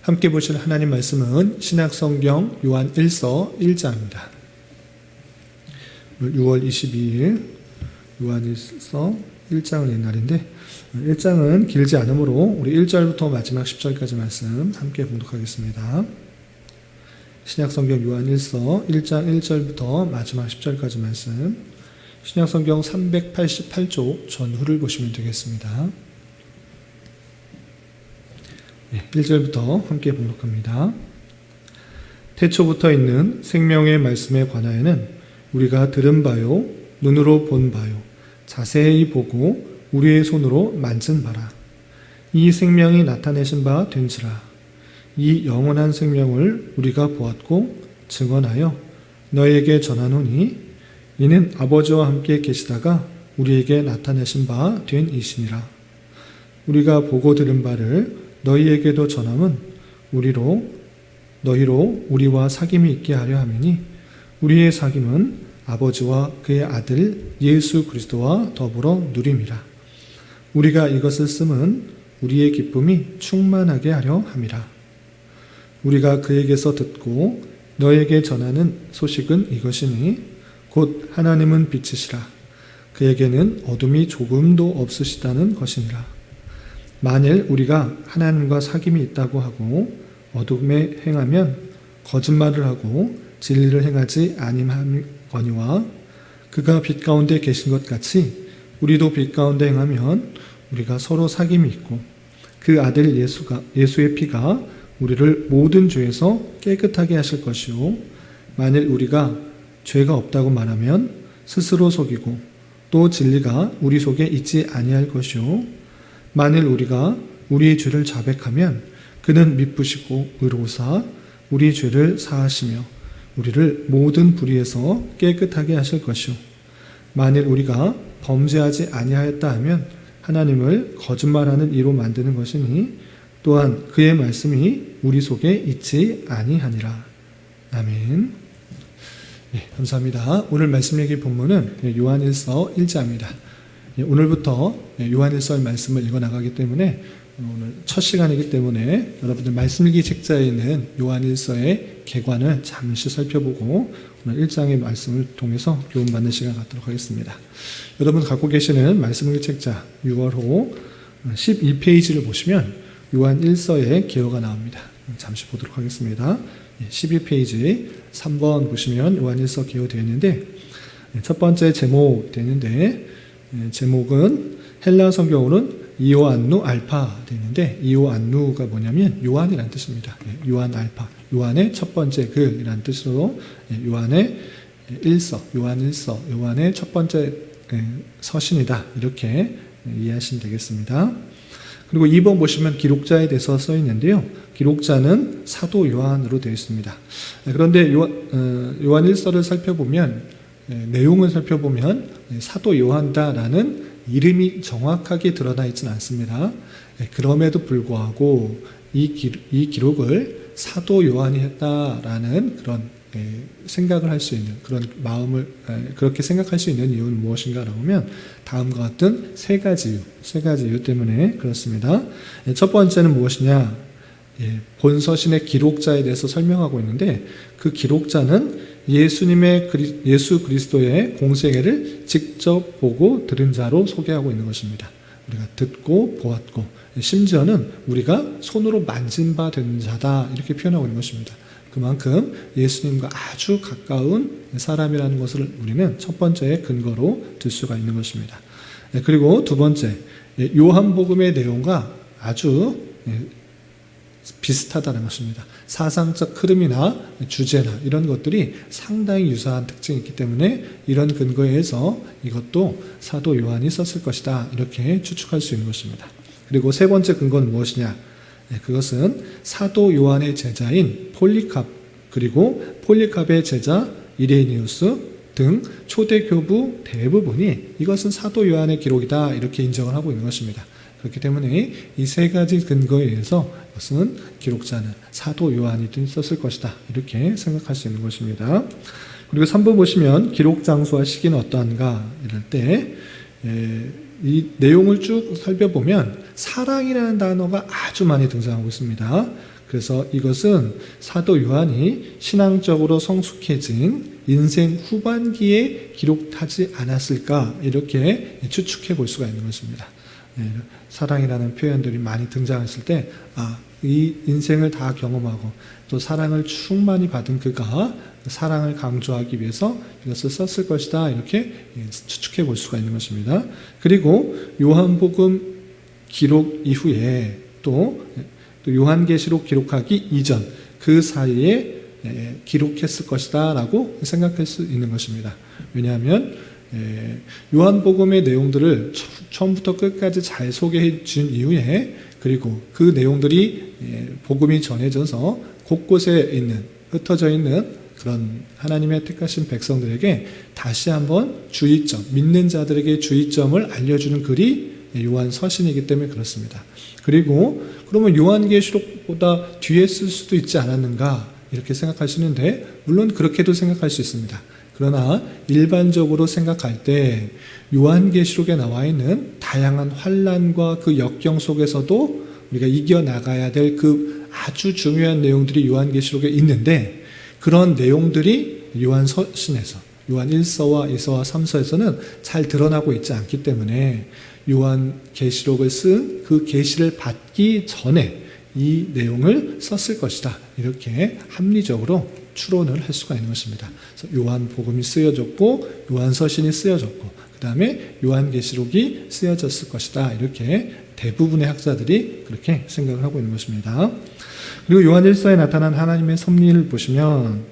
함께 보실 하나님 말씀은 신약성경 요한 1서 1장입니다. 6월 22일 요한 1서 1장을 낸 날인데 1장은 길지 않으므로 우리 1절부터 마지막 10절까지 말씀 함께 봉독하겠습니다. 신약성경 요한 1서 1장 1절부터 마지막 10절까지 말씀, 신약성경 388쪽 전후를 보시면 되겠습니다. 1절부터 함께 봉독합니다. 태초부터 있는 생명의 말씀에 관하여는 우리가 들은 바요, 눈으로 본 바요, 자세히 보고 우리의 손으로 만진 바라. 이 생명이 나타내신 바 된지라. 이 영원한 생명을 우리가 보았고 증언하여 너에게 전하노니 이는 아버지와 함께 계시다가 우리에게 나타내신 바 된 이시니라. 우리가 보고 들은 바를 너희에게도 전함은 너희로 우리와 사귐이 있게 하려 함이니 우리의 사귐은 아버지와 그의 아들 예수 그리스도와 더불어 누림이라. 우리가 이것을 쓰면 우리의 기쁨이 충만하게 하려 함이라. 우리가 그에게서 듣고 너에게 전하는 소식은 이것이니 곧 하나님은 빛이시라. 그에게는 어둠이 조금도 없으시다는 것이니라. 만일 우리가 하나님과 사귐이 있다고 하고 어둠에 행하면 거짓말을 하고 진리를 행하지 아니하거니와 그가 빛 가운데 계신 것 같이 우리도 빛 가운데 행하면 우리가 서로 사귐이 있고 그 아들 예수의 피가 우리를 모든 죄에서 깨끗하게 하실 것이요 만일 우리가 죄가 없다고 말하면 스스로 속이고 또 진리가 우리 속에 있지 아니할 것이요 만일 우리가 우리의 죄를 자백하면 그는 미쁘시고 의로우사 우리 죄를 사하시며 우리를 모든 불의에서 깨끗하게 하실 것이요 만일 우리가 범죄하지 아니하였다 하면 하나님을 거짓말하는 이로 만드는 것이니 또한 그의 말씀이 우리 속에 있지 아니하니라. 아멘. 감사합니다. 오늘 말씀 얘기 본문은 요한일서 1장입니다. 오늘부터 요한일서의 말씀을 읽어 나가기 때문에 오늘 첫 시간이기 때문에 여러분들 말씀일기 책자에 있는 요한일서의 개관을 잠시 살펴보고 오늘 1장의 말씀을 통해서 교훈받는 시간 갖도록 하겠습니다. 여러분 갖고 계시는 말씀일기 책자 6월호 12페이지를 보시면 요한일서의 개요가 나옵니다. 잠시 보도록 하겠습니다. 12페이지 3번 보시면 요한일서 개요 되어 있는데 첫 번째 제목 되는데 제목은 헬라 성경으로는 이오안누 알파 되어 있는데 이오안누가 뭐냐면 요한이라는 뜻입니다. 요한 알파, 요한의 첫 번째 글이라는 뜻으로 요한의 요한의 첫 번째 서신이다 이렇게 이해하시면 되겠습니다. 그리고 2번 보시면 기록자에 대해서 써 있는데요. 기록자는 사도 요한으로 되어 있습니다. 그런데 요한 1서를 살펴보면 내용을 살펴보면 사도 요한다라는 이름이 정확하게 드러나 있지는 않습니다. 그럼에도 불구하고 이 기록을 사도 요한이 했다라는 그런 생각을 할 수 있는 그런 마음을 그렇게 생각할 수 있는 이유는 무엇인가라고 하면 다음과 같은 세 가지 이유 때문에 그렇습니다. 첫 번째는 무엇이냐? 본서신의 기록자에 대해서 설명하고 있는데 그 기록자는 예수 그리스도의 공생애를 직접 보고 들은 자로 소개하고 있는 것입니다. 우리가 듣고 보았고 심지어는 우리가 손으로 만진 바 된 자다 이렇게 표현하고 있는 것입니다. 그만큼 예수님과 아주 가까운 사람이라는 것을 우리는 첫 번째 근거로 들 수가 있는 것입니다. 그리고 두 번째, 요한복음의 내용과 아주 비슷하다는 것입니다. 사상적 흐름이나 주제나 이런 것들이 상당히 유사한 특징이 있기 때문에 이런 근거에 의해서 이것도 사도 요한이 썼을 것이다 이렇게 추측할 수 있는 것입니다. 그리고 세 번째 근거는 무엇이냐? 그것은 사도 요한의 제자인 폴리캅 그리고 폴리캅의 제자 이레니우스 등 초대 교부 대부분이 이것은 사도 요한의 기록이다 이렇게 인정을 하고 있는 것입니다. 그렇기 때문에 이 세 가지 근거에 의해서 이것은 기록자는 사도 요한이 썼을 것이다 이렇게 생각할 수 있는 것입니다. 그리고 3번 보시면 기록 장소와 시기는 어떠한가 이럴 때 이 내용을 쭉 살펴보면 사랑이라는 단어가 아주 많이 등장하고 있습니다. 그래서 이것은 사도 요한이 신앙적으로 성숙해진 인생 후반기에 기록하지 않았을까 이렇게 추측해 볼 수가 있는 것입니다. 사랑이라는 표현들이 많이 등장했을 때 이 인생을 다 경험하고 또 사랑을 충만히 받은 그가 사랑을 강조하기 위해서 이것을 썼을 것이다 이렇게 추측해 볼 수가 있는 것입니다. 그리고 요한복음 기록 이후에 또 요한계시록 기록하기 이전 그 사이에 기록했을 것이다 라고 생각할 수 있는 것입니다. 왜냐하면 요한복음의 내용들을 처음부터 끝까지 잘 소개해 준 이후에 그리고 그 내용들이 복음이 전해져서 곳곳에 있는 흩어져 있는 그런 하나님의 택하신 백성들에게 다시 한번 주의점, 믿는 자들에게 주의점을 알려주는 글이 요한 서신이기 때문에 그렇습니다. 그리고 그러면 요한계시록보다 뒤에 쓸 수도 있지 않았는가 이렇게 생각할 수 있는데 물론 그렇게도 생각할 수 있습니다. 그러나 일반적으로 생각할 때 요한계시록에 나와 있는 다양한 환난과 그 역경 속에서도 우리가 이겨나가야 될 그 아주 중요한 내용들이 요한계시록에 있는데 그런 내용들이 요한서신에서 요한 1서와 2서와 3서에서는 잘 드러나고 있지 않기 때문에 요한계시록을 쓴 그 계시를 받기 전에 이 내용을 썼을 것이다. 이렇게 합리적으로 추론을 할 수가 있는 것입니다. 그래서 요한복음이 쓰여졌고 요한서신이 쓰여졌고 그 다음에 요한계시록이 쓰여졌을 것이다. 이렇게 대부분의 학자들이 그렇게 생각을 하고 있는 것입니다. 그리고 요한 1서에 나타난 하나님의 섭리를 보시면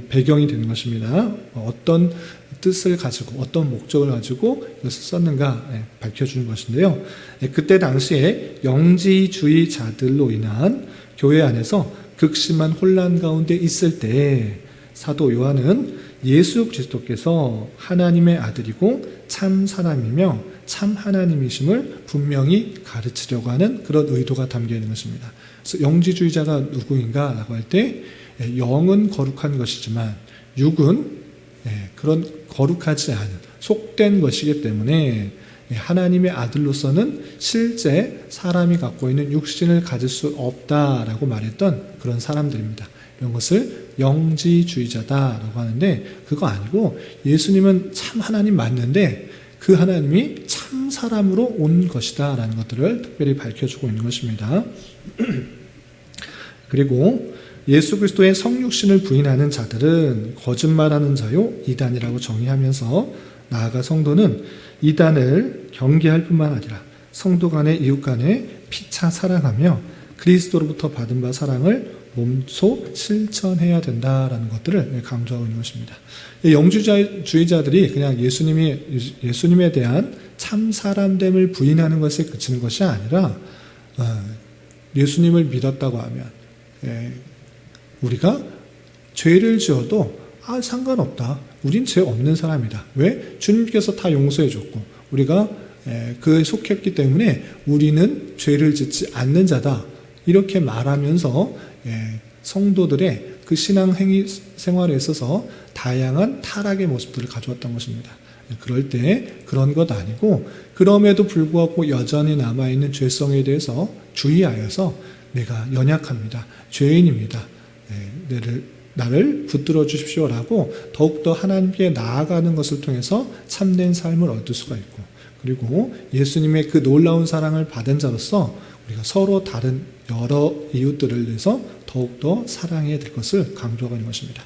배경이 되는 것입니다. 어떤 뜻을 가지고 어떤 목적을 가지고 이것을 썼는가 밝혀주는 것인데요. 그때 당시에 영지주의자들로 인한 교회 안에서 극심한 혼란 가운데 있을 때 사도 요한은 예수 그리스도께서 하나님의 아들이고 참 사람이며 참 하나님이심을 분명히 가르치려고 하는 그런 의도가 담겨 있는 것입니다. 그래서 영지주의자가 누구인가 라고 할 때 영은 거룩한 것이지만 육은 그런 거룩하지 않은 속된 것이기 때문에 하나님의 아들로서는 실제 사람이 갖고 있는 육신을 가질 수 없다라고 말했던 그런 사람들입니다. 이런 것을 영지주의자다라고 하는데 그거 아니고 예수님은 참 하나님 맞는데 그 하나님이 참 사람으로 온 것이다 라는 것들을 특별히 밝혀주고 있는 것입니다. 그리고 예수 그리스도의 성육신을 부인하는 자들은 거짓말하는 자요 이단이라고 정의하면서 나아가 성도는 이단을 경계할 뿐만 아니라 성도 간의 이웃 간에 피차 사랑하며 그리스도로부터 받은 바 사랑을 몸소 실천해야 된다라는 것들을 강조하고 있는 것입니다. 영주주의자들이 그냥 예수님에 대한 참 사람됨을 부인하는 것에 그치는 것이 아니라 예수님을 믿었다고 하면 우리가 죄를 지어도 상관없다. 우린 죄 없는 사람이다. 왜? 주님께서 다 용서해 줬고 우리가 그에 속했기 때문에 우리는 죄를 짓지 않는 자다. 이렇게 말하면서 성도들의 그 신앙 행위 생활에 있어서 다양한 타락의 모습들을 가져왔던 것입니다. 그럴 때 그런 것 아니고 그럼에도 불구하고 여전히 남아있는 죄성에 대해서 주의하여서 내가 연약합니다. 죄인입니다. 나를 붙들어 주십시오라고 더욱더 하나님께 나아가는 것을 통해서 참된 삶을 얻을 수가 있고 그리고 예수님의 그 놀라운 사랑을 받은 자로서 우리가 서로 다른 여러 이웃들을 위해서 더욱더 사랑해야 될 것을 강조하고 있는 것입니다.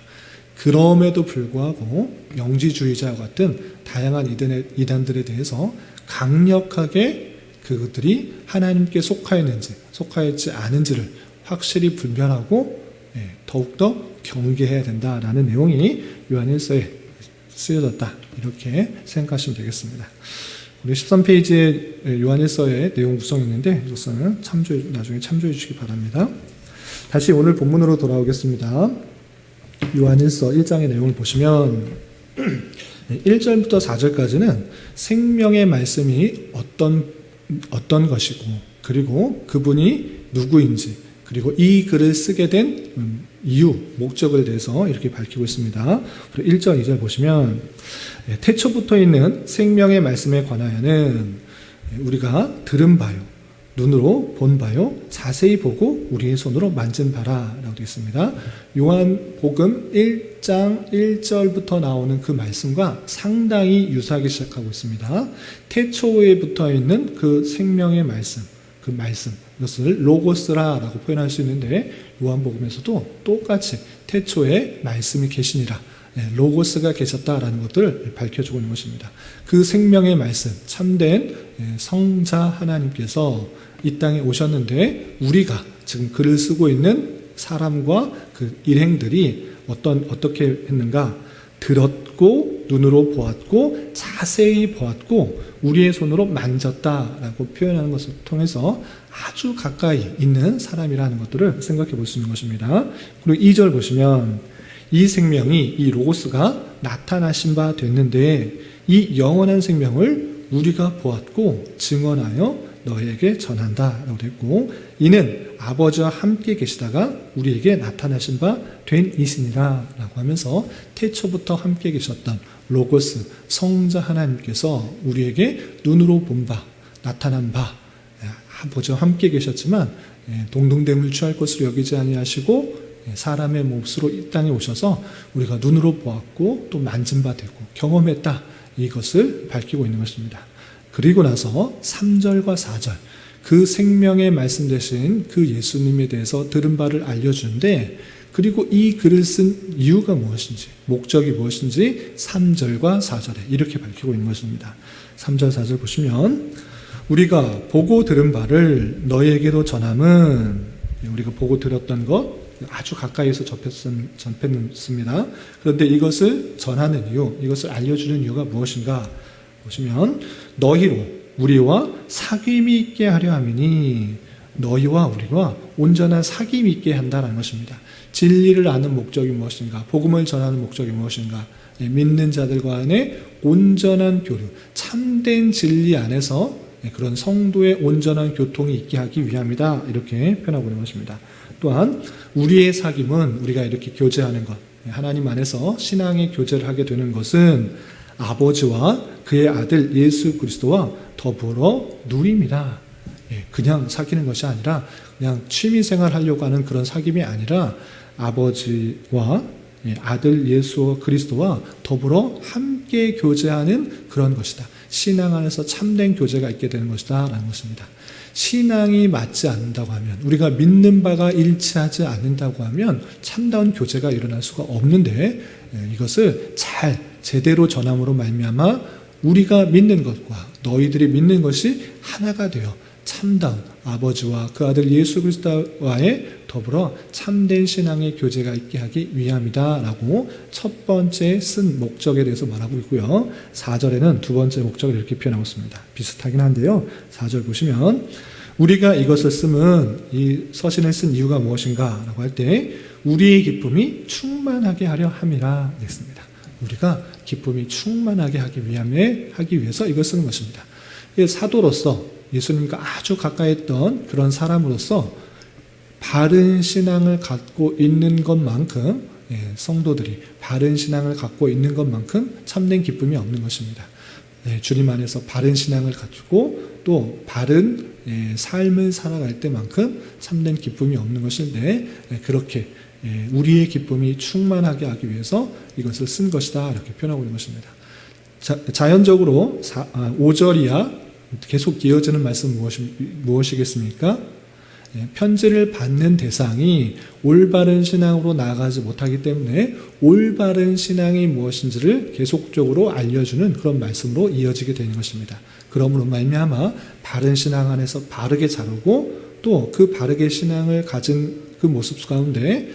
그럼에도 불구하고 영지주의자와 같은 다양한 이단들에 대해서 강력하게 그것들이 하나님께 속하였는지 속하였지 않은지를 확실히 분별하고 더욱더 경계해야 된다라는 내용이 요한 1서에 쓰여졌다. 이렇게 생각하시면 되겠습니다. 우리 13페이지에 요한 1서의 내용 구성이 있는데 이것은 나중에 참조해 주시기 바랍니다. 다시 오늘 본문으로 돌아오겠습니다. 요한 1서 1장의 내용을 보시면 1절부터 4절까지는 생명의 말씀이 어떤 것이고 그리고 그분이 누구인지 그리고 이 글을 쓰게 된 이유, 목적을 대해서 이렇게 밝히고 있습니다. 1절, 2절 보시면 태초부터 있는 생명의 말씀에 관하여는 우리가 들은 바요 눈으로 본 바요 자세히 보고 우리의 손으로 만진 바라 라고 되어 있습니다. 요한복음 1장 1절부터 나오는 그 말씀과 상당히 유사하게 시작하고 있습니다. 태초에 붙어 있는 그 생명의 말씀, 그 말씀, 이것을 로고스라라고 표현할 수 있는데 요한복음에서도 똑같이 태초에 말씀이 계시니라, 로고스가 계셨다라는 것들을 밝혀주고 있는 것입니다. 그 생명의 말씀, 참된 성자 하나님께서 이 땅에 오셨는데 우리가 지금 글을 쓰고 있는 사람과 그 일행들이 어떻게 했는가? 들었고 눈으로 보았고 자세히 보았고 우리의 손으로 만졌다라고 표현하는 것을 통해서 아주 가까이 있는 사람이라는 것들을 생각해 볼 수 있는 것입니다. 그리고 2절 보시면 이 생명이, 이 로고스가 나타나신 바 됐는데 이 영원한 생명을 우리가 보았고 증언하여 너희에게 전한다 라고 됐고, 이는 아버지와 함께 계시다가 우리에게 나타나신 바 된 이시니라 라고 하면서 태초부터 함께 계셨던 로고스 성자 하나님께서 우리에게 눈으로 본 바, 나타난 바, 아버지와 함께 계셨지만 동등됨을 취할 것으로 여기지 아니하시고 사람의 몫으로 이 땅에 오셔서 우리가 눈으로 보았고 또 만진 바 되고 경험했다, 이것을 밝히고 있는 것입니다. 그리고 나서 3절과 4절 그 생명의 말씀 되신 그 예수님에 대해서 들은 바를 알려주는데, 그리고 이 글을 쓴 이유가 무엇인지, 목적이 무엇인지 3절과 4절에 이렇게 밝히고 있는 것입니다. 3절 4절 보시면 우리가 보고 들은 바를 너희에게도 전함은, 우리가 보고 들었던 것 아주 가까이서 전했습니다. 그런데 이것을 전하는 이유, 이것을 알려주는 이유가 무엇인가 보시면 너희로 우리와 사귐이 있게 하려 함이니, 너희와 우리와 온전한 사귐이 있게 한다는 것입니다. 진리를 아는 목적이 무엇인가, 복음을 전하는 목적이 무엇인가, 믿는 자들 간의 온전한 교류, 참된 진리 안에서 그런 성도의 온전한 교통이 있게 하기 위함이다, 이렇게 표현하고 있는 것입니다. 또한 우리의 사귐은, 우리가 이렇게 교제하는 것, 하나님 안에서 신앙의 교제를 하게 되는 것은 아버지와 그의 아들 예수 그리스도와 더불어 누림이라. 그냥 사귀는 것이 아니라, 그냥 취미생활 하려고 하는 그런 사귐이 아니라 아버지와 아들 예수 그리스도와 더불어 함께 교제하는 그런 것이다. 신앙 안에서 참된 교제가 있게 되는 것이다 라는 것입니다. 신앙이 맞지 않는다고 하면, 우리가 믿는 바가 일치하지 않는다고 하면 참다운 교제가 일어날 수가 없는데, 이것을 제대로 전함으로 말미암아 우리가 믿는 것과 너희들이 믿는 것이 하나가 되어 참다운 아버지와 그 아들 예수 그리스도와의 더불어 참된 신앙의 교제가 있게 하기 위함이다 라고 첫 번째 쓴 목적에 대해서 말하고 있고요. 4절에는 두 번째 목적을 이렇게 표현하고 있습니다. 비슷하긴 한데요. 4절 보시면 우리가 이것을 쓰면, 이 서신을 쓴 이유가 무엇인가 라고 할 때 우리의 기쁨이 충만하게 하려 함이라 했습니다. 우리가 기쁨이 충만하게 하기 위해서 이걸 쓰는 것입니다. 사도로서, 예수님과 아주 가까이 있던 그런 사람으로서 바른 신앙을 갖고 있는 것만큼, 성도들이 바른 신앙을 갖고 있는 것만큼 참된 기쁨이 없는 것입니다. 주님 안에서 바른 신앙을 가지고 또 바른 삶을 살아갈 때만큼 참된 기쁨이 없는 것인데, 그렇게 우리의 기쁨이 충만하게 하기 위해서 이것을 쓴 것이다, 이렇게 표현하고 있는 것입니다. 자연적으로 5절이야 계속 이어지는 말씀 무엇이겠습니까? 편지를 받는 대상이 올바른 신앙으로 나아가지 못하기 때문에 올바른 신앙이 무엇인지를 계속적으로 알려주는 그런 말씀으로 이어지게 되는 것입니다. 그러므로 말미암아 바른 신앙 안에서 바르게 자르고 또 그 바르게 신앙을 가진 그 모습 가운데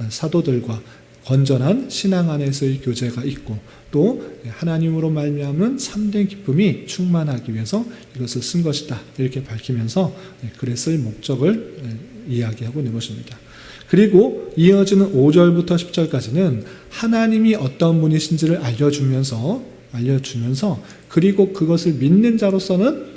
사도들과 건전한 신앙 안에서의 교제가 있고 또 하나님으로 말미암은 참된 기쁨이 충만하기 위해서 이것을 쓴 것이다, 이렇게 밝히면서 글에 쓸 목적을 이야기하고 있는 것입니다. 그리고 이어지는 5절부터 10절까지는 하나님이 어떤 분이신지를 알려주면서 그리고 그것을 믿는 자로서는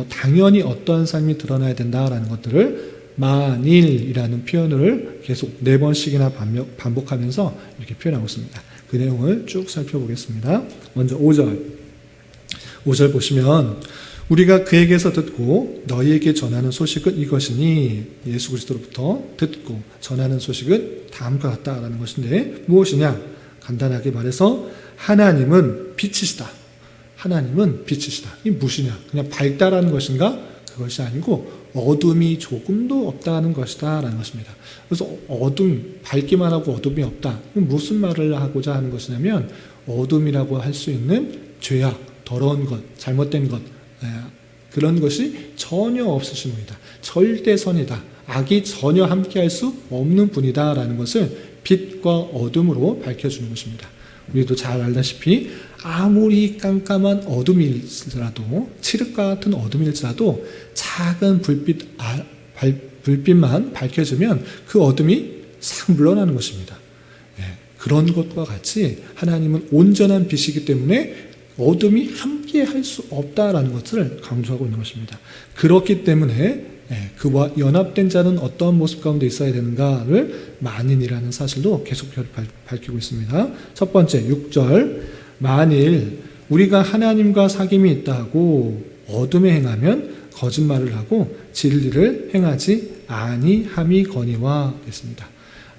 당연히 어떠한 삶이 드러나야 된다라는 것들을 만일이라는 표현을 계속 4번씩이나 반복하면서 이렇게 표현하고 있습니다. 그 내용을 쭉 살펴보겠습니다. 먼저 5절 보시면 우리가 그에게서 듣고 너희에게 전하는 소식은 이것이니, 예수 그리스도로부터 듣고 전하는 소식은 다음과 같다라는 것인데 무엇이냐? 간단하게 말해서 하나님은 빛이시다. 하나님은 빛이시다. 이게 무엇이냐? 그냥 밝다라는 것인가? 그것이 아니고 어둠이 조금도 없다는 것이다 라는 것입니다. 그래서 밝기만 하고 어둠이 없다. 무슨 말을 하고자 하는 것이냐면 어둠이라고 할 수 있는 죄악, 더러운 것, 잘못된 것, 그런 것이 전혀 없으신 분이다. 절대선이다. 악이 전혀 함께할 수 없는 분이다 라는 것을 빛과 어둠으로 밝혀주는 것입니다. 우리도 잘 알다시피 아무리 깜깜한 어둠일지라도, 칠흑과 같은 어둠일지라도 작은 불빛만 밝혀지면 그 어둠이 싹 물러나는 것입니다. 그런 것과 같이 하나님은 온전한 빛이기 때문에 어둠이 함께 할 수 없다라는 것을 강조하고 있는 것입니다. 그렇기 때문에 그와 연합된 자는 어떠한 모습 가운데 있어야 되는가를 만인이라는 사실도 계속 밝히고 있습니다. 첫 번째 6절, 만일 우리가 하나님과 사귐이 있다 하고 어둠에 행하면 거짓말을 하고 진리를 행하지 아니함이거니와 했습니다.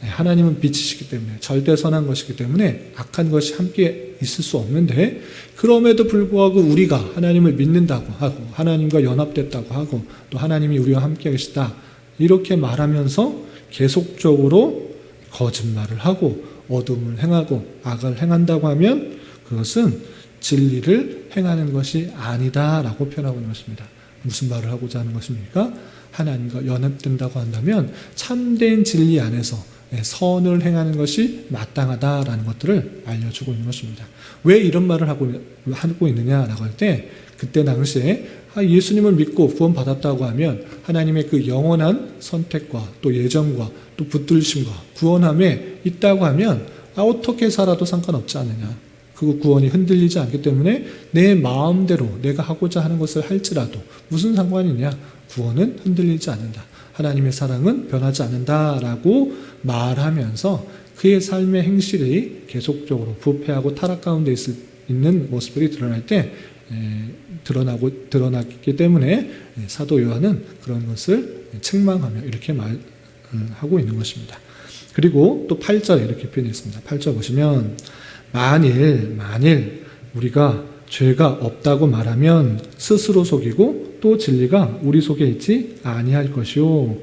하나님은 빛이시기 때문에, 절대 선한 것이기 때문에 악한 것이 함께 있을 수 없는데, 그럼에도 불구하고 우리가 하나님을 믿는다고 하고 하나님과 연합됐다고 하고 또 하나님이 우리와 함께 계시다 이렇게 말하면서 계속적으로 거짓말을 하고 어둠을 행하고 악을 행한다고 하면 그것은 진리를 행하는 것이 아니다라고 표현하고 있는 것입니다. 무슨 말을 하고자 하는 것입니까? 하나님과 연합된다고 한다면 참된 진리 안에서 선을 행하는 것이 마땅하다라는 것들을 알려주고 있는 것입니다. 왜 이런 말을 하고 있느냐라고 할 때, 그때 당시에 예수님을 믿고 구원받았다고 하면 하나님의 그 영원한 선택과 또 예정과 또 붙들심과 구원함에 있다고 하면 어떻게 살아도 상관없지 않느냐. 그 구원이 흔들리지 않기 때문에 내 마음대로 내가 하고자 하는 것을 할지라도 무슨 상관이냐. 구원은 흔들리지 않는다. 하나님의 사랑은 변하지 않는다라고 말하면서 그의 삶의 행실이 계속적으로 부패하고 타락 가운데 있는 모습들이 드러날 때 드러났기 때문에 사도 요한은 그런 것을 책망하며 이렇게 말하고 있는 것입니다. 그리고 또 8절에 이렇게 표현했습니다. 8절 보시면 만일 우리가 죄가 없다고 말하면 스스로 속이고 또 진리가 우리 속에 있지 아니할 것이요.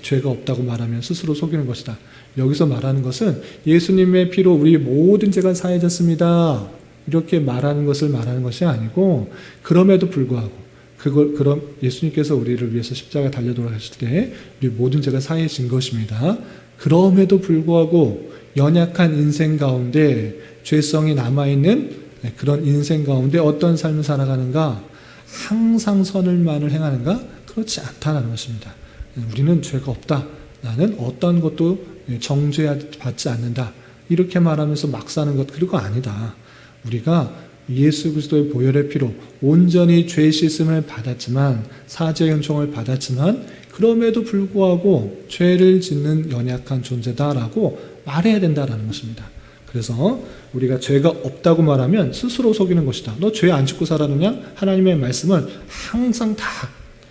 죄가 없다고 말하면 스스로 속이는 것이다. 여기서 말하는 것은 예수님의 피로 우리 모든 죄가 사해졌습니다. 이렇게 말하는 것을 말하는 것이 아니고, 그럼에도 불구하고 그럼 예수님께서 우리를 위해서 십자가에 달려 돌아가실 때 우리 모든 죄가 사해진 것입니다. 그럼에도 불구하고 연약한 인생 가운데 죄성이 남아있는 그런 인생 가운데 어떤 삶을 살아가는가? 항상 선을만을 행하는가? 그렇지 않다는 것입니다. 우리는 죄가 없다. 나는 어떤 것도 정죄받지 않는다. 이렇게 말하면서 막 사는 것, 그리고 아니다. 우리가 예수 그리스도의 보혈의 피로 온전히 죄 씻음을 받았지만, 사죄의 은총을 받았지만 그럼에도 불구하고 죄를 짓는 연약한 존재다라고 말해야 된다는 것입니다. 그래서 우리가 죄가 없다고 말하면 스스로 속이는 것이다. 너 죄 안 짓고 살았느냐? 하나님의 말씀을 항상 다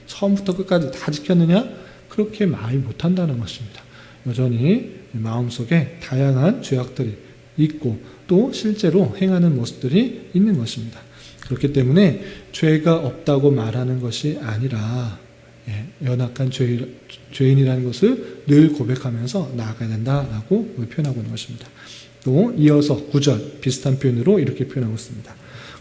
처음부터 끝까지 다 지켰느냐? 그렇게 말 못한다는 것입니다. 여전히 마음속에 다양한 죄악들이 있고 또 실제로 행하는 모습들이 있는 것입니다. 그렇기 때문에 죄가 없다고 말하는 것이 아니라 연약한 죄인이라는 것을 늘 고백하면서 나아가야 된다라고 표현하고 있는 것입니다. 또 이어서 9절 비슷한 표현으로 이렇게 표현하고 있습니다.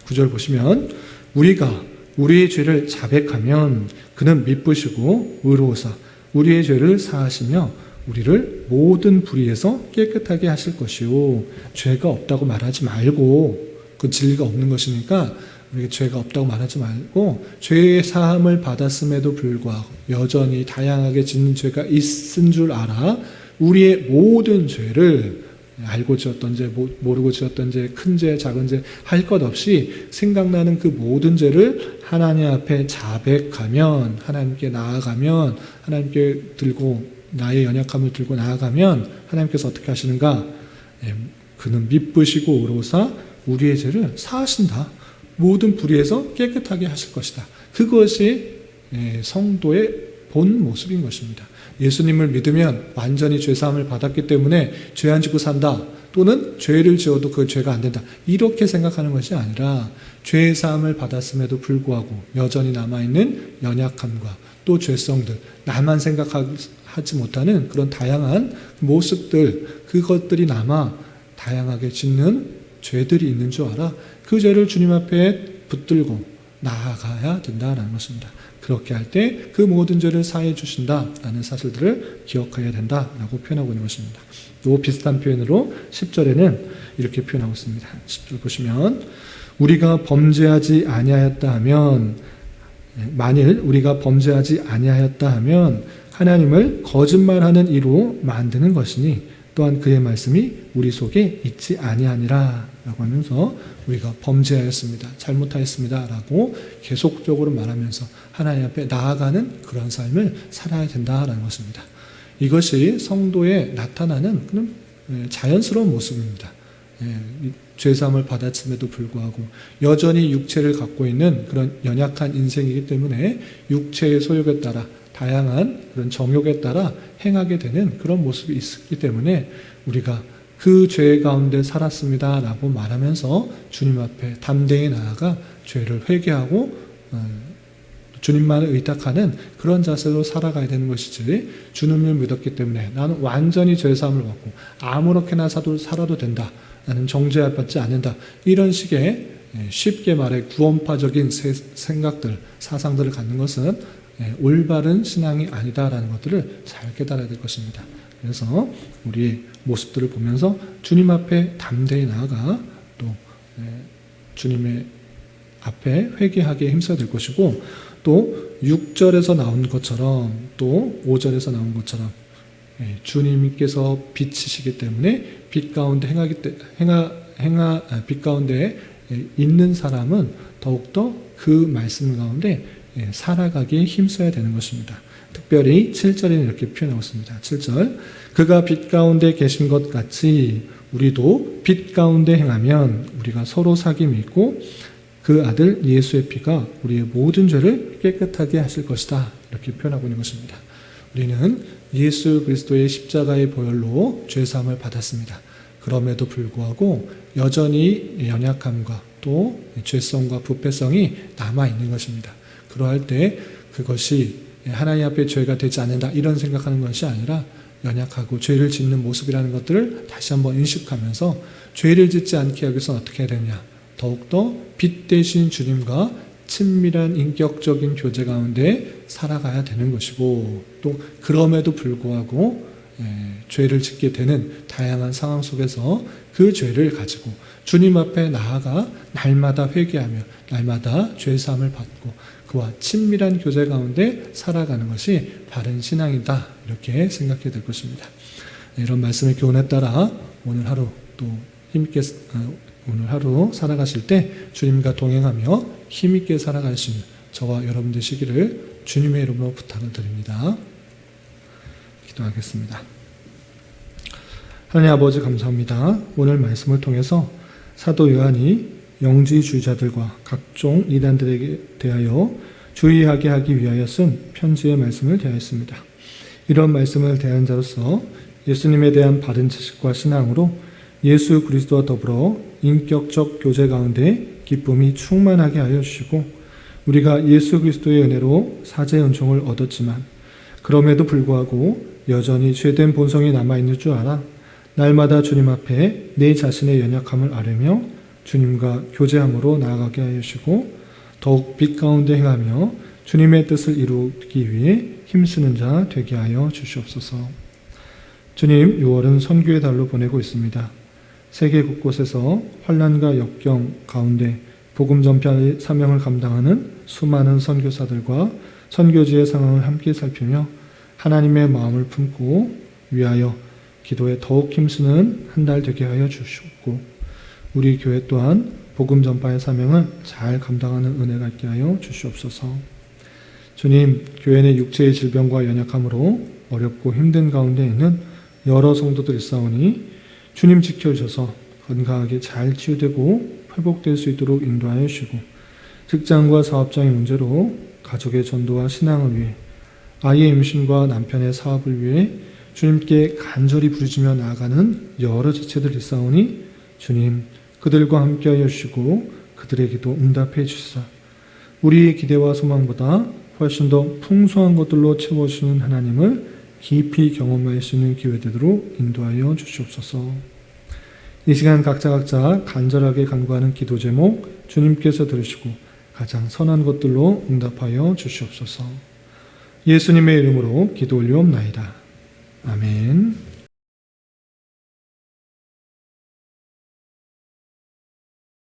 9절 보시면 우리가 우리의 죄를 자백하면 그는 미쁘시고 의로우사 우리의 죄를 사하시며 우리를 모든 불의에서 깨끗하게 하실 것이요. 죄가 없다고 말하지 말고, 그 진리가 없는 것이니까 우리가 죄가 없다고 말하지 말고, 죄의 사함을 받았음에도 불구하고 여전히 다양하게 짓는 죄가 있은 줄 알아 우리의 모든 죄를, 알고 지었던 죄, 모르고 지었던 죄, 큰 죄, 작은 죄 할 것 없이 생각나는 그 모든 죄를 하나님 앞에 자백하면, 하나님께 나아가면, 하나님께 들고 나의 연약함을 들고 나아가면 하나님께서 어떻게 하시는가? 그는 미쁘시고 의로우사 우리의 죄를 사하신다. 모든 불의에서 깨끗하게 하실 것이다. 그것이 성도의 본 모습인 것입니다. 예수님을 믿으면 완전히 죄사함을 받았기 때문에 죄 안 짓고 산다, 또는 죄를 지어도 그 죄가 안 된다, 이렇게 생각하는 것이 아니라 죄사함을 받았음에도 불구하고 여전히 남아있는 연약함과 또 죄성들, 나만 생각하지 못하는 그런 다양한 모습들, 그것들이 남아 다양하게 짓는 죄들이 있는 줄 알아 그 죄를 주님 앞에 붙들고 나아가야 된다라는 것입니다. 그렇게 할 때 그 모든 죄를 사해 주신다라는 사실들을 기억해야 된다라고 표현하고 있는 것입니다. 또 비슷한 표현으로 10절에는 이렇게 표현하고 있습니다. 10절 보시면 우리가 범죄하지 아니하였다 하면, 만일 우리가 범죄하지 아니하였다 하면 하나님을 거짓말하는 이로 만드는 것이니 또한 그의 말씀이 우리 속에 있지 아니하니라 라고 하면서 우리가 범죄하였습니다, 잘못하였습니다 라고 계속적으로 말하면서 하나님 앞에 나아가는 그런 삶을 살아야 된다라는 것입니다. 이것이 성도에 나타나는 그런 자연스러운 모습입니다. 죄사함을 받았음에도 불구하고 여전히 육체를 갖고 있는 그런 연약한 인생이기 때문에 육체의 소욕에 따라 다양한 그런 정욕에 따라 행하게 되는 그런 모습이 있기 때문에 우리가 그 죄 가운데 살았습니다 라고 말하면서 주님 앞에 담대히 나아가 죄를 회개하고 주님만을 의탁하는 그런 자세로 살아가야 되는 것이지, 주님을 믿었기 때문에 나는 완전히 죄사함을 받고 아무렇게나 살아도 된다, 나는 정죄받지 않는다, 이런 식의 쉽게 말해 구원파적인 생각들, 사상들을 갖는 것은 올바른 신앙이 아니다라는 것들을 잘 깨달아야 될 것입니다. 그래서 우리의 모습들을 보면서 주님 앞에 담대히 나아가 또 주님의 앞에 회개하기에 힘써야 될 것이고, 또 6절에서 나온 것처럼 또 5절에서 나온 것처럼 주님께서 빛이시기 때문에 빛 가운데 빛 가운데 있는 사람은 더욱더 그 말씀 가운데 살아가기에 힘써야 되는 것입니다. 특별히 7절에는 이렇게 표현하고 있습니다. 7절, 그가 빛 가운데 계신 것 같이 우리도 빛 가운데 행하면 우리가 서로 사귐이 있고 그 아들 예수의 피가 우리의 모든 죄를 깨끗하게 하실 것이다, 이렇게 표현하고 있는 것입니다. 우리는 예수 그리스도의 십자가의 보혈로 죄사함을 받았습니다. 그럼에도 불구하고 여전히 연약함과 또 죄성과 부패성이 남아있는 것입니다. 그러할 때 그것이 하나님 앞에 죄가 되지 않는다, 이런 생각하는 것이 아니라 연약하고 죄를 짓는 모습이라는 것들을 다시 한번 인식하면서 죄를 짓지 않게 하기 위해서 어떻게 해야 되느냐, 더욱더 빛 대신 주님과 친밀한 인격적인 교제 가운데 살아가야 되는 것이고, 또 그럼에도 불구하고 죄를 짓게 되는 다양한 상황 속에서 그 죄를 가지고 주님 앞에 나아가 날마다 회개하며 날마다 죄사함을 받고 그와 친밀한 교제 가운데 살아가는 것이 바른 신앙이다, 이렇게 생각해야 될 것입니다. 이런 말씀의 교훈에 따라 오늘 하루 또 힘있게 오늘 하루 살아가실 때 주님과 동행하며 힘있게 살아갈 수 있는 저와 여러분 되시기를 주님의 이름으로 부탁을 드립니다. 기도하겠습니다. 하나님 아버지, 감사합니다. 오늘 말씀을 통해서 사도 요한이 영지주의자들과 각종 이단들에게 대하여 주의하게 하기 위하여 쓴 편지의 말씀을 대하였습니다. 이런 말씀을 대한 자로서 예수님에 대한 바른 지식과 신앙으로 예수 그리스도와 더불어 인격적 교제 가운데 기쁨이 충만하게 하여 주시고, 우리가 예수 그리스도의 은혜로 사죄의 은총을 얻었지만 그럼에도 불구하고 여전히 죄된 본성이 남아있는 줄 알아 날마다 주님 앞에 내 자신의 연약함을 아뢰며 주님과 교제함으로 나아가게 하여 주시고, 더욱 빛 가운데 행하며 주님의 뜻을 이루기 위해 힘쓰는 자 되게 하여 주시옵소서. 주님, 6월은 선교의 달로 보내고 있습니다. 세계 곳곳에서 환난과 역경 가운데 복음 전파의 사명을 감당하는 수많은 선교사들과 선교지의 상황을 함께 살피며 하나님의 마음을 품고 위하여 기도에 더욱 힘쓰는 한 달 되게 하여 주시옵고, 우리 교회 또한 복음 전파의 사명을 잘 감당하는 은혜가 있게 하여 주시옵소서. 주님, 교회 내 육체의 질병과 연약함으로 어렵고 힘든 가운데 있는 여러 성도들이 있사오니 주님 지켜주셔서 건강하게 잘 치유되고 회복될 수 있도록 인도하여 주시고, 직장과 사업장의 문제로 가족의 전도와 신앙을 위해 아이의 임신과 남편의 사업을 위해 주님께 간절히 부르짖며 나아가는 여러 지체들이 있사오니 주님 그들과 함께하여 주시고 그들의 기도 응답해 주시사 우리의 기대와 소망보다 훨씬 더 풍성한 것들로 채워주시는 하나님을 깊이 경험할 수 있는 기회 되도록 인도하여 주시옵소서. 이 시간 각자 간절하게 간구하는 기도 제목 주님께서 들으시고 가장 선한 것들로 응답하여 주시옵소서. 예수님의 이름으로 기도 올리옵나이다. 아멘.